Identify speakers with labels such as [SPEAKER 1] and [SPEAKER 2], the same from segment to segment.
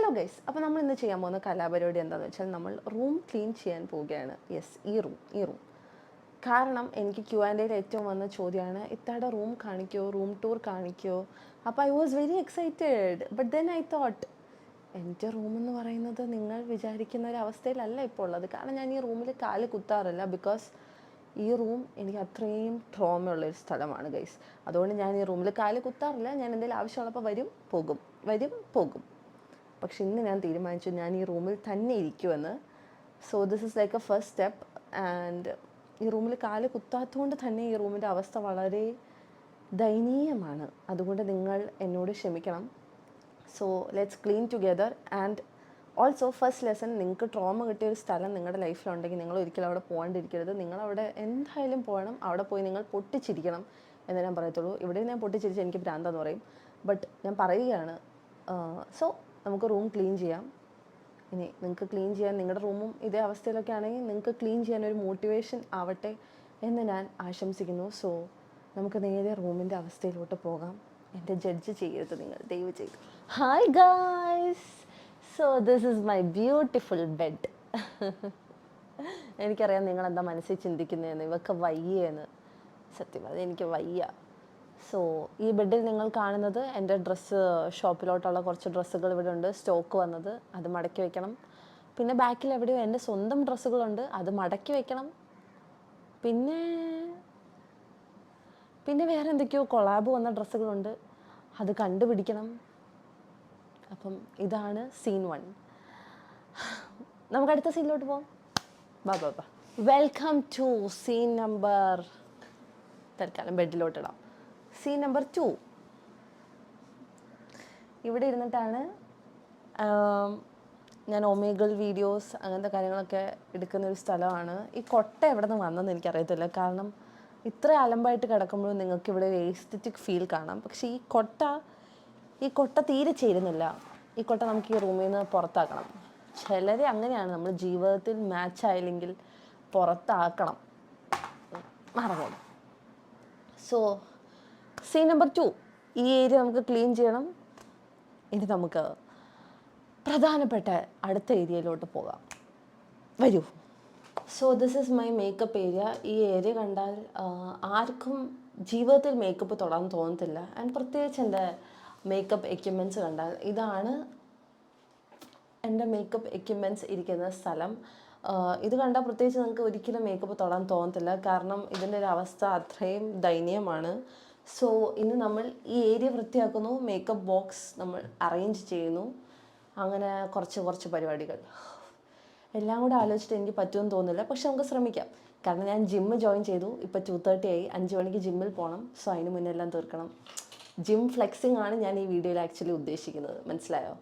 [SPEAKER 1] Hello guys, അപ്പോൾ നമ്മൾ ഇന്ന് ചെയ്യാൻ പോകുന്ന കലാപരിപാടി എന്താണെന്ന് വെച്ചാൽ നമ്മൾ റൂം ക്ലീൻ ചെയ്യാൻ പോവുകയാണ്. യെസ്, ഈ റൂം. കാരണം എനിക്ക് Q&Aയിൽ ഏറ്റവും വന്ന ചോദ്യമാണ്, ഇത്താടെ റൂം കാണിക്കുമോ, റൂം ടൂർ കാണിക്കുമോ. അപ്പോൾ I was very excited. But then I thought, എൻ്റെ റൂമെന്ന് പറയുന്നത് നിങ്ങൾ വിചാരിക്കുന്ന ഒരു അവസ്ഥയിലല്ല ഇപ്പോൾ ഉള്ളത്. കാരണം ഞാൻ ഈ റൂമിൽ കാല് കുത്താറില്ല. ബിക്കോസ് ഈ റൂം എനിക്ക് അത്രയും ട്രോമയുള്ളൊരു സ്ഥലമാണ് ഗൈസ്. അതുകൊണ്ട് ഞാൻ ഈ റൂമിൽ കാല് കുത്താറില്ല. ഞാൻ എന്തെങ്കിലും ആവശ്യമുള്ളപ്പോൾ വരും പോകും. പക്ഷെ ഇന്ന് ഞാൻ തീരുമാനിച്ചു ഞാൻ ഈ റൂമിൽ തന്നെ ഇരിക്കുമെന്ന്. So this is like a first step. And ഈ റൂമിൽ കാല് കുത്താത്തതുകൊണ്ട് തന്നെ ഈ റൂമിൻ്റെ അവസ്ഥ വളരെ ദയനീയമാണ്. അതുകൊണ്ട് നിങ്ങൾ എന്നോട് ക്ഷമിക്കണം. So let's clean together. And also first lesson, നിങ്ങൾക്ക് ട്രോമ കിട്ടിയ ഒരു സ്ഥലം നിങ്ങളുടെ ലൈഫിലുണ്ടെങ്കിൽ നിങ്ങൾ ഒരിക്കലും അവിടെ പോകാണ്ടിരിക്കരുത്. നിങ്ങളവിടെ എന്തായാലും പോകണം. അവിടെ പോയി നിങ്ങൾ പൊട്ടിച്ചിരിക്കണം എന്നേ ഞാൻ പറയത്തുള്ളൂ. ഇവിടെ ഞാൻ പൊട്ടിച്ചിരിച്ച് എനിക്ക് ഭ്രാന്താന്ന് പറയും. ബട്ട് ഞാൻ പറയുകയാണ്. സോ നമുക്ക് റൂം ക്ലീൻ ചെയ്യാം. ഇനി നിങ്ങൾക്ക് ക്ലീൻ ചെയ്യാൻ, നിങ്ങളുടെ റൂമും ഇതേ അവസ്ഥയിലൊക്കെ ആണെങ്കിൽ നിങ്ങൾക്ക് ക്ലീൻ ചെയ്യാൻ ഒരു മോട്ടിവേഷൻ ആവട്ടെ എന്ന് ഞാൻ ആശംസിക്കുന്നു. സോ നമുക്ക് നേരെ റൂമിൻ്റെ അവസ്ഥയിലോട്ട് പോകാം. എൻ്റെ ജഡ്ജ് ചെയ്യരുത് നിങ്ങൾ, ദയവ് ചെയ്ത്. Hi guys, so this is my beautiful bed. എനിക്കറിയാം നിങ്ങളെന്താ മനസ്സിൽ ചിന്തിക്കുന്നതെന്ന്, ഇവർക്ക് വയ്യെന്ന്. സത്യം, അതെനിക്ക് വയ്യ. സോ ഈ ബെഡിൽ നിങ്ങൾ കാണുന്നത് എൻ്റെ ഡ്രസ്സ്, ഷോപ്പിലോട്ടുള്ള കുറച്ച് ഡ്രസ്സുകൾ ഇവിടെ ഉണ്ട് സ്റ്റോക്ക് വന്നത്. അത് മടക്കി വെക്കണം. പിന്നെ ബാക്കിൽ എവിടെയോ എൻ്റെ സ്വന്തം ഡ്രസ്സുകളുണ്ട്, അത് മടക്കി വെക്കണം. പിന്നെ വേറെ എന്തൊക്കെയോ കൊളാബ് വന്ന ഡ്രസ്സുകളുണ്ട്, അത് കണ്ടുപിടിക്കണം. അപ്പം ഇതാണ് സീൻ 1. നമുക്ക് അടുത്ത സീനിലോട്ട് പോകാം. ബാ. വെൽക്കം ടു സീൻ നമ്പർ, തൽക്കാലം ബെഡിലോട്ടിടാം, സീൻ നമ്പർ 2. ഇവിടെ ഇരുന്നിട്ടാണ് ഞാൻ ഒമേഗൾ വീഡിയോസ് അങ്ങനത്തെ കാര്യങ്ങളൊക്കെ എടുക്കുന്നൊരു സ്ഥലമാണ്. ഈ കൊട്ട എവിടെ നിന്ന് വന്നെന്ന് എനിക്കറിയത്തില്ല. കാരണം ഇത്ര അലമ്പായിട്ട് കിടക്കുമ്പോഴും നിങ്ങൾക്ക് ഇവിടെ ഒരു എസ്തെറ്റിക് ഫീൽ കാണാം. പക്ഷേ ഈ കൊട്ട തീരെ ചേരുന്നില്ല. ഈ കൊട്ട നമുക്ക് ഈ റൂമിൽ നിന്ന് പുറത്താക്കണം. ചിലർ അങ്ങനെയാണ്, നമ്മൾ ജീവിതത്തിൽ മാച്ച് ആയില്ലെങ്കിൽ പുറത്താക്കണം. മറന്നു. സോ സീൻ നമ്പർ 2, ഈ ഏരിയ നമുക്ക് ക്ലീൻ ചെയ്യണം. ഇനി നമുക്ക് പ്രധാനപ്പെട്ട അടുത്ത ഏരിയയിലോട്ട് പോകാം. വരൂ. So this is my makeup area. ഈ ഏരിയ കണ്ടാൽ ആർക്കും ജീവിതത്തിൽ മേക്കപ്പ് തൊടാൻ തോന്നത്തില്ല. ആൻഡ് പ്രത്യേകിച്ച് എൻ്റെ മേക്കപ്പ് എക്യുപ്മെൻറ്റ്സ് കണ്ടാൽ, ഇതാണ് എൻ്റെ മേക്കപ്പ് എക്യുപ്മെൻറ്റ്സ് ഇരിക്കുന്ന സ്ഥലം. ഇത് കണ്ടാൽ പ്രത്യേകിച്ച് നിങ്ങൾക്ക് ഒരിക്കലും മേക്കപ്പ് തൊടാൻ തോന്നത്തില്ല. കാരണം ഇതിൻ്റെ ഒരു അവസ്ഥ അത്രയും ദയനീയമാണ്. സോ ഇന്ന് നമ്മൾ ഈ ഏരിയ വൃത്തിയാക്കുന്നു, മേക്കപ്പ് ബോക്സ് നമ്മൾ അറേഞ്ച് ചെയ്യുന്നു. അങ്ങനെ കുറച്ച് പരിപാടികൾ എല്ലാം കൂടെ ആലോചിച്ചിട്ട് എനിക്ക് പറ്റുമെന്ന് തോന്നുന്നില്ല. പക്ഷെ നമുക്ക് ശ്രമിക്കാം. കാരണം ഞാൻ ജിമ്മ് ജോയിൻ ചെയ്തു. ഇപ്പോൾ 2:30 ആയി. 5 മണിക്ക് ജിമ്മിൽ പോകണം. സോ അതിന് മുന്നേ എല്ലാം തീർക്കണം. ജിം ഫ്ലെക്സിങ് ആണ് ഞാൻ ഈ വീഡിയോയിൽ ആക്ച്വലി ഉദ്ദേശിക്കുന്നത്. മനസ്സിലായോ?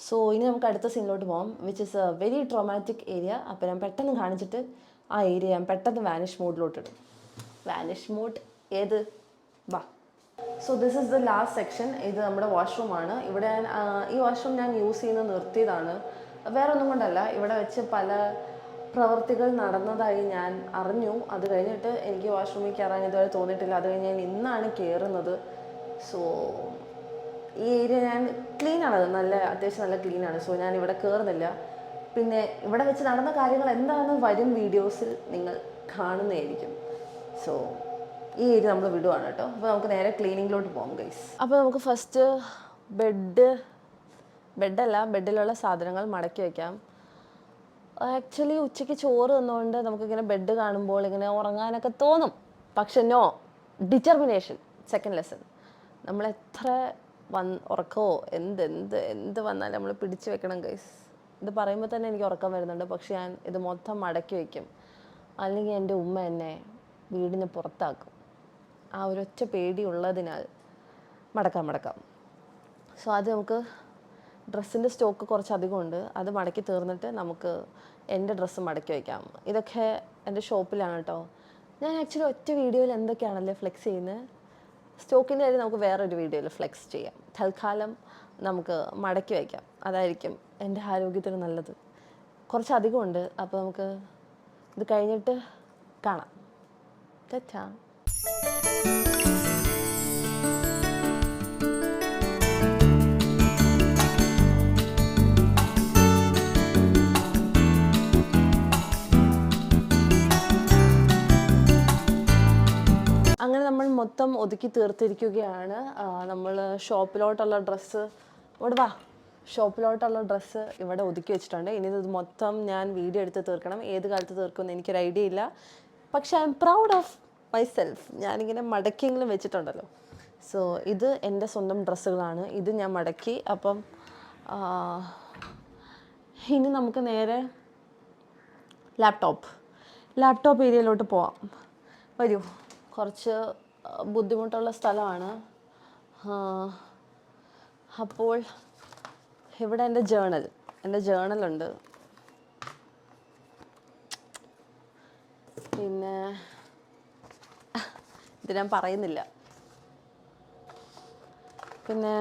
[SPEAKER 1] സോ ഇനി നമുക്ക് അടുത്ത സീനിലോട്ട് പോകാം, which is A very traumatic area. അപ്പോൾ ഞാൻ പെട്ടെന്ന് കാണിച്ചിട്ട് ആ ഏരിയ ഞാൻ പെട്ടെന്ന് വാനിഷ് മോഡിലോട്ടിടും. വാനിഷ് മോഡ് ഏത്? വാ. So this is the last section. ഇത് നമ്മുടെ വാഷ്റൂമാണ്. ഇവിടെ ഈ വാഷ്റൂം ഞാൻ യൂസ് ചെയ്യുന്നത് നിർത്തിയതാണ്. വേറെ ഒന്നും കൊണ്ടല്ല, ഇവിടെ വെച്ച് പല പ്രവർത്തികൾ നടന്നതായി ഞാൻ അറിഞ്ഞു. അത് കഴിഞ്ഞിട്ട് എനിക്ക് വാഷ്റൂമിൽ കയറാൻ ഇതുവരെ തോന്നിയിട്ടില്ല. അത് കഴിഞ്ഞ് ഞാൻ ഇന്നാണ് കയറുന്നത്. സോ ഈ ഏരിയ ഞാൻ ക്ലീനാണ്, അത്യാവശ്യം നല്ല ക്ലീനാണ്. സോ ഞാൻ ഇവിടെ കയറുന്നില്ല. പിന്നെ ഇവിടെ വെച്ച് നടന്ന കാര്യങ്ങൾ എന്താണെന്ന് വരും വീഡിയോസിൽ നിങ്ങൾ കാണുന്നതായിരിക്കും. സോ ഈ ഏരിയ നമ്മൾ വിടുവാണ് കേട്ടോ. അപ്പോൾ നമുക്ക് നേരെ ക്ലീനിങ്ങിലോട്ട് പോകാം ഗൈസ്. അപ്പോൾ നമുക്ക് ഫസ്റ്റ് ബെഡിലുള്ള സാധനങ്ങൾ മടക്കി വയ്ക്കാം. ആക്ച്വലി ഉച്ചയ്ക്ക് ചോറ് തന്നുകൊണ്ട് നമുക്കിങ്ങനെ ബെഡ് കാണുമ്പോൾ ഇങ്ങനെ ഉറങ്ങാനൊക്കെ തോന്നും. പക്ഷെ നോ, ഡിറ്റർമിനേഷൻ. സെക്കൻഡ് ലെസൺ, നമ്മൾ എത്ര ഉറക്കമോ എന്ത് വന്നാലും നമ്മൾ പിടിച്ചു വെക്കണം ഗൈസ്. ഇത് പറയുമ്പോൾ തന്നെ എനിക്ക് ഉറക്കം വരുന്നുണ്ട്. പക്ഷെ ഞാൻ ഇത് മൊത്തം മടക്കി വയ്ക്കും, അല്ലെങ്കിൽ എൻ്റെ ഉമ്മ എന്നെ വീടിന് പുറത്താക്കും. ആ ഒരൊറ്റ പേടി ഉള്ളതിനാൽ മടക്കാം. സോ അത് നമുക്ക് ഡ്രസ്സിൻ്റെ സ്റ്റോക്ക് കുറച്ചധികം ഉണ്ട്. അത് മടക്കി തീർന്നിട്ട് നമുക്ക് എൻ്റെ ഡ്രസ്സ് മടക്കി വയ്ക്കാം. ഇതൊക്കെ എൻ്റെ ഷോപ്പിലാണ് കേട്ടോ. ഞാൻ ആക്ച്വലി ഒറ്റ വീഡിയോയിൽ എന്തൊക്കെയാണല്ലേ ഫ്ലെക്സ് ചെയ്യുന്നത്. സ്റ്റോക്കിൻ്റെ കാര്യം നമുക്ക് വേറൊരു വീഡിയോയിൽ ഫ്ലെക്സ് ചെയ്യാം. തൽക്കാലം നമുക്ക് മടക്കി വയ്ക്കാം. അതായിരിക്കും എൻ്റെ ആരോഗ്യത്തിന് നല്ലത്. കുറച്ചധികം ഉണ്ട്. അപ്പോൾ നമുക്ക് ഇത് കഴിഞ്ഞിട്ട് കാണാം. തെറ്റാ. മൊത്തം ഒതുക്കി തീർത്തിരിക്കുകയാണ്. നമ്മൾ ഷോപ്പിലോട്ടുള്ള ഡ്രസ്സ് ഇവിടെ വാ ഷോപ്പിലോട്ടുള്ള ഡ്രസ്സ് ഇവിടെ ഒതുക്കി വെച്ചിട്ടുണ്ട്. ഇനി ഇത് മൊത്തം ഞാൻ വീഡിയോ എടുത്ത് തീർക്കണം. ഏത് കാലത്ത് തീർക്കുമെന്ന് എനിക്കൊരു ഐഡിയ ഇല്ല. പക്ഷെ I am proud of myself. ഞാനിങ്ങനെ മടക്കിയെങ്കിലും വെച്ചിട്ടുണ്ടല്ലോ. സോ ഇത് എൻ്റെ സ്വന്തം ഡ്രസ്സുകളാണ്. ഇത് ഞാൻ മടക്കി. അപ്പം ഇനി നമുക്ക് നേരെ ലാപ്ടോപ്പ് ഏരിയയിലോട്ട് പോവാം. വരൂ. കുറച്ച് ബുദ്ധിമുട്ടുള്ള സ്ഥലമാണ്. അപ്പോൾ ഇവിടെ എൻ്റെ ജേണലുണ്ട്. പിന്നെ ഇത് ഞാൻ പറയുന്നില്ല. പിന്നെ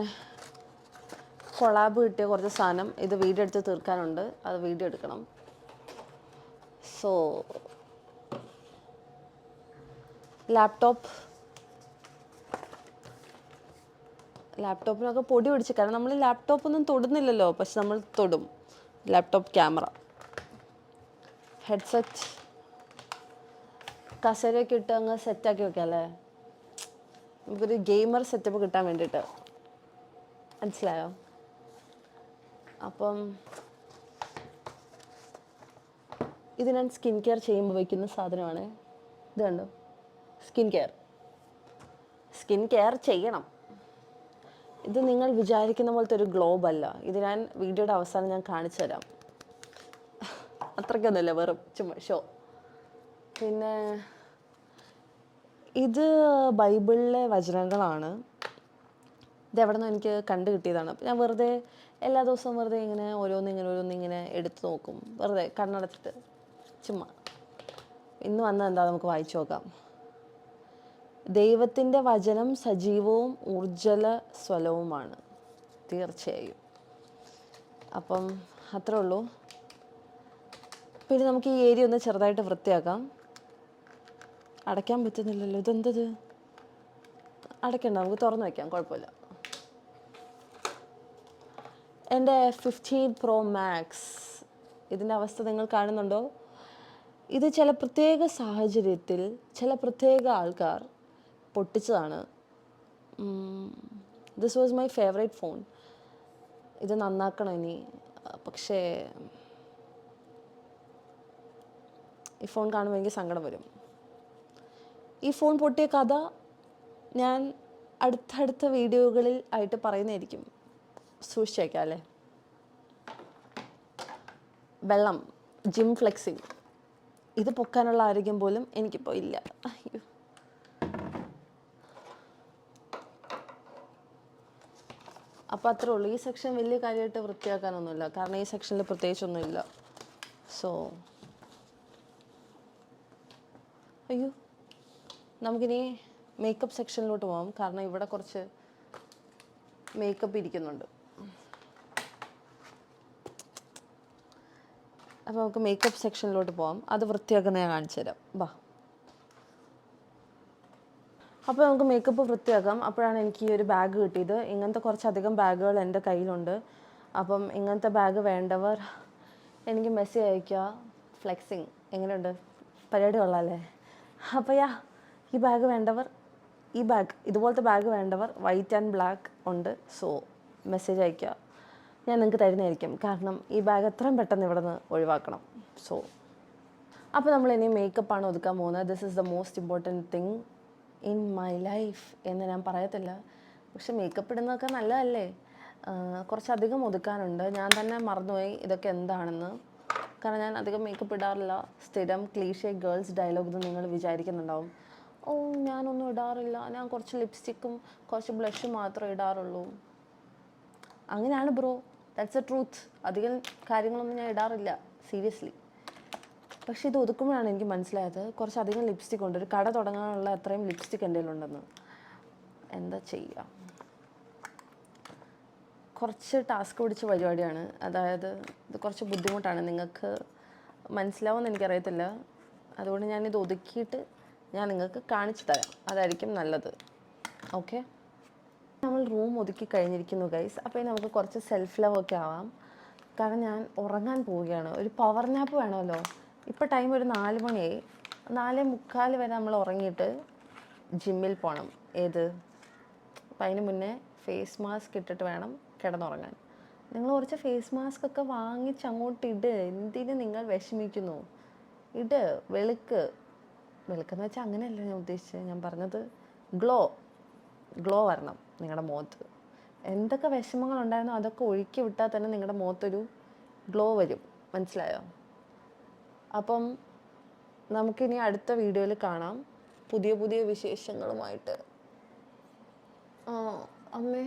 [SPEAKER 1] കൊളാബ് കിട്ടിയ കുറച്ച് സാധനം, ഇത് വീഡിയോ എടുത്ത് തീർക്കാനുണ്ട്. അത് വീഡിയോ എടുക്കണം. സോ ലാപ്ടോപ്പിനൊക്കെ പൊടി പിടിച്ച്, കാരണം നമ്മൾ ലാപ്ടോപ്പൊന്നും തൊടുന്നില്ലല്ലോ, പക്ഷെ നമ്മൾ തൊടും. ലാപ്ടോപ്പ് ക്യാമറ, ഹെഡ്സെറ്റ്, കസേരയൊക്കെ ഇട്ട് അങ്ങ് സെറ്റാക്കി വെക്കാം അല്ലേ, നമുക്കൊരു ഗെയിമർ സെറ്റപ്പ് കിട്ടാൻ വേണ്ടിയിട്ട്. മനസ്സിലായോ? അപ്പം ഇത് ഞാൻ സ്കിൻ കെയർ ചെയ്യുമ്പോൾ വയ്ക്കുന്ന സാധനമാണ്. ഇത് കണ്ടോ, സ്കിൻ കെയർ ചെയ്യണം. ഇത് നിങ്ങൾ വിചാരിക്കുന്ന പോലത്തെ ഒരു ഗ്ലോബ് അല്ല. ഇത് ഞാൻ വീഡിയോയുടെ അവസാനം ഞാൻ കാണിച്ചു തരാം. അത്രയ്ക്കൊന്നുമില്ല, വെറും ചുമ്മാ ഷോ. പിന്നെ ഇത് ബൈബിളിലെ വചനങ്ങളാണ്. ഇതെവിടെ നിന്ന് എനിക്ക് കണ്ടു കിട്ടിയതാണ്. ഞാൻ വെറുതെ എല്ലാ ദിവസവും വെറുതെ ഇങ്ങനെ ഓരോന്നിങ്ങനെ എടുത്ത് നോക്കും, വെറുതെ കണ്ണടച്ചിട്ട് ചുമ്മാ. ഇന്ന് വന്നത് എന്താ, നമുക്ക് വായിച്ചു നോക്കാം. ദൈവത്തിൻ്റെ വചനം സജീവവും ഊർജ്ജല സ്വലവുമാണ്. തീർച്ചയായും. അപ്പം അത്രേ ഉള്ളൂ. പിന്നെ നമുക്ക് ഈ ഏരിയ ഒന്ന് ചെറുതായിട്ട് വൃത്തിയാക്കാം. അടയ്ക്കാൻ പറ്റുന്നില്ലല്ലോ, ഇതെന്തത്? അടയ്ക്കണ്ട, നമുക്ക് തുറന്നു വയ്ക്കാം, കുഴപ്പമില്ല. എൻ്റെ 15 Pro Max, ഇതിൻ്റെ അവസ്ഥ നിങ്ങൾ കാണുന്നുണ്ടോ? ഇത് ചില പ്രത്യേക സാഹചര്യത്തിൽ ചില പ്രത്യേക ആൾക്കാർ പൊട്ടിച്ചതാണ്. This was my favourite phone. ഇത് നന്നാക്കണം ഇനി. പക്ഷേ ഈ ഫോൺ കാണുമ്പോൾ എനിക്ക് സങ്കടം വരും. ഈ ഫോൺ പൊട്ടിയ കഥ ഞാൻ അടുത്തടുത്ത വീഡിയോകളിൽ ആയിട്ട് പറയുന്നതായിരിക്കും. സൂക്ഷിച്ചേക്കാം അല്ലേ. വെള്ളം, ജിം ഫ്ലെക്സിങ്, ഇത് പൊക്കാനുള്ള ആരോഗ്യം പോലും എനിക്കിപ്പോൾ ഇല്ല. അയ്യോ. അപ്പോൾ അത്രേ ഉള്ളൂ. ഈ സെക്ഷൻ വലിയ കാര്യമായിട്ട് വൃത്തിയാക്കാനൊന്നുമില്ല, കാരണം ഈ സെക്ഷനിൽ പ്രത്യേകിച്ചൊന്നുമില്ല. സോ അയ്യോ, നമുക്കിനി മേക്കപ്പ് സെക്ഷനിലോട്ട് പോകാം, കാരണം ഇവിടെ കുറച്ച് മേക്കപ്പ് ഇരിക്കുന്നുണ്ട്. അപ്പോൾ നമുക്ക് മേക്കപ്പ് സെക്ഷനിലോട്ട് പോകാം. അത് വൃത്തിയാക്കുന്ന ഞാൻ കാണിച്ചു തരാം. ബാ. അപ്പോൾ നമുക്ക് മേക്കപ്പ് വൃത്തിയാക്കാം. അപ്പോഴാണ് എനിക്ക് ഈ ഒരു ബാഗ് കിട്ടിയത്. ഇങ്ങനത്തെ കുറച്ചധികം ബാഗുകൾ എൻ്റെ കയ്യിലുണ്ട്. അപ്പം ഇങ്ങനത്തെ ബാഗ് വേണ്ടവർ എനിക്ക് മെസ്സേജ് അയയ്ക്കുക. ഫ്ലെക്സിങ് എങ്ങനെയുണ്ട്, പരിപാടി കൊള്ളാമല്ലേ? അപ്പോൾ ഈ ബാഗ് വേണ്ടവർ, ഇതുപോലത്തെ ബാഗ് വേണ്ടവർ വൈറ്റ് ആൻഡ് ബ്ലാക്ക് ഉണ്ട്. സോ മെസ്സേജ് അയയ്ക്കുക, ഞാൻ നിങ്ങൾക്ക് തരുന്നതായിരിക്കും. കാരണം ഈ ബാഗ് എത്രയും പെട്ടെന്ന് ഇവിടെ നിന്ന് ഒഴിവാക്കണം. സോ അപ്പോൾ നമ്മൾ ഇനി മേക്കപ്പാണ് ഒതുക്കാൻ പോകുന്നത്. This is the most important thing in my life എന്ന് ഞാൻ പറയത്തില്ല, പക്ഷെ മേക്കപ്പ് ഇടുന്നതൊക്കെ നല്ലതല്ലേ. കുറച്ചധികം ഒതുക്കാനുണ്ട്. ഞാൻ തന്നെ മറന്നുപോയി ഇതൊക്കെ എന്താണെന്ന്, കാരണം ഞാൻ അധികം മേക്കപ്പ് ഇടാറില്ല. സ്ഥിരം ക്ലീഷേ ഗേൾസ് ഡയലോഗ് എന്ന് നിങ്ങൾ വിചാരിക്കുന്നുണ്ടാവും. ഓ, ഞാനൊന്നും ഇടാറില്ല, ഞാൻ കുറച്ച് ലിപ്സ്റ്റിക്കും കുറച്ച് ബ്ലഷും മാത്രമേ ഇടാറുള്ളൂ. അങ്ങനെയാണ് ബ്രോ, ദാറ്റ്സ് എ ട്രൂത്ത്. അധികം കാര്യങ്ങളൊന്നും ഞാൻ ഇടാറില്ല, സീരിയസ്ലി. പക്ഷേ ഇത് ഒതുക്കുമ്പോഴാണ് എനിക്ക് മനസ്സിലായത് കുറച്ചധികം ലിപ്സ്റ്റിക് ഉണ്ട്. ഒരു കട തുടങ്ങാനുള്ള അത്രയും ലിപ്സ്റ്റിക് എൻ്റെ കയ്യിലുണ്ടെന്ന്. എന്താ ചെയ്യുക, കുറച്ച് ടാസ്ക് പിടിച്ച പരിപാടിയാണ്. അതായത് ഇത് കുറച്ച് ബുദ്ധിമുട്ടാണ്, നിങ്ങൾക്ക് മനസ്സിലാവുമെന്ന് എനിക്കറിയത്തില്ല. അതുകൊണ്ട് ഞാനിത് ഒതുക്കിയിട്ട് ഞാൻ നിങ്ങൾക്ക് കാണിച്ചു തരാം, അതായിരിക്കും നല്ലത്. ഓക്കെ, നമ്മൾ റൂം ഒതുക്കി കഴിഞ്ഞിരിക്കുന്നു ഗൈസ്. അപ്പോൾ നമുക്ക് കുറച്ച് സെൽഫ് ലവ് ഒക്കെ ആവാം, കാരണം ഞാൻ ഉറങ്ങാൻ പോവുകയാണ്. ഒരു പവർ നാപ്പ് വേണമല്ലോ. ഇപ്പോൾ ടൈം ഒരു 4 മണിയായി. 4:45 വരെ നമ്മൾ ഉറങ്ങിയിട്ട് ജിമ്മിൽ പോകണം. ഏത്? അപ്പം അതിന് മുന്നേ ഫേസ് മാസ്ക് ഇട്ടിട്ട് വേണം കിടന്നുറങ്ങാൻ. നിങ്ങൾ കുറച്ച് ഫേസ് മാസ്ക് ഒക്കെ വാങ്ങിച്ച് അങ്ങോട്ട് ഇട്. എന്തിന് നിങ്ങൾ വിഷമിക്കുന്നു? ഇട്, വെളുക്കെന്ന് വെച്ചാൽ അങ്ങനെയല്ല ഞാൻ ഉദ്ദേശിച്ചത്. ഞാൻ പറഞ്ഞത് ഗ്ലോ വരണം നിങ്ങളുടെ മുഖത്ത്. എന്തൊക്കെ വിഷമങ്ങളുണ്ടായിരുന്നോ അതൊക്കെ ഒഴുക്കി വിട്ടാൽ തന്നെ നിങ്ങളുടെ മുഖത്തൊരു ഗ്ലോ വരും. മനസ്സിലായോ? അപ്പം നമുക്കിനി അടുത്ത വീഡിയോയിൽ കാണാം പുതിയ പുതിയ വിശേഷങ്ങളുമായിട്ട്. അമ്മേ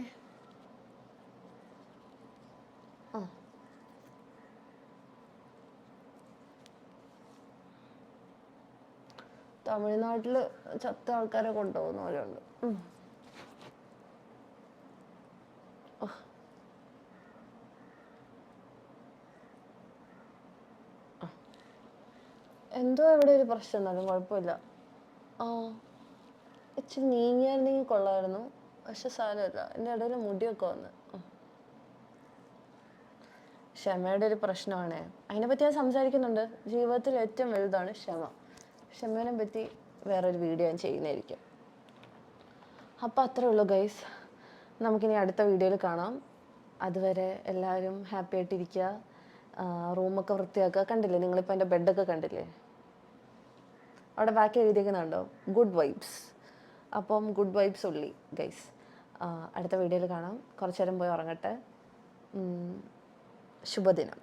[SPEAKER 1] തമിഴ്നാട്ടിൽ ചത്ത ആൾക്കാരെ കൊണ്ടുപോകുന്ന പോലെയുണ്ട്. എന്തോ ഇവിടെ ഒരു പ്രശ്നം എന്നാലും കുഴപ്പമില്ല. ഇച്ചിരി നീങ്ങിയായിരുന്നെങ്കിൽ കൊള്ളായിരുന്നു. പക്ഷെ സാരമില്ല, എൻ്റെ ഇടയിൽ മുടിയൊക്കെ വന്ന്. ക്ഷമയുടെ ഒരു പ്രശ്നമാണ്. അതിനെപ്പറ്റി ഞാൻ സംസാരിക്കുന്നുണ്ട്. ജീവിതത്തിൽ ഏറ്റവും വലുതാണ് ക്ഷമേനെ പറ്റി വേറൊരു വീഡിയോ ഞാൻ ചെയ്യുന്നതായിരിക്കും. അപ്പോൾ അത്രേ ഉള്ളൂ ഗൈസ്. നമുക്കിനി അടുത്ത വീഡിയോയിൽ കാണാം. അതുവരെ എല്ലാവരും ഹാപ്പി ആയിട്ടിരിക്കുക. റൂമൊക്കെ വൃത്തിയാക്കുക. കണ്ടില്ലേ നിങ്ങളിപ്പോൾ എൻ്റെ ബെഡൊക്കെ കണ്ടില്ലേ? അവിടെ ബാക്കി എഴുതിയേക്കുന്നുണ്ടോ? Good vibes. അപ്പം ഗുഡ് വൈബ്സ് ഉള്ളി ഗൈസ്. അടുത്ത വീഡിയോയിൽ കാണാം. കുറച്ചു നേരം പോയി ഉറങ്ങട്ടെ. ശുഭദിനം.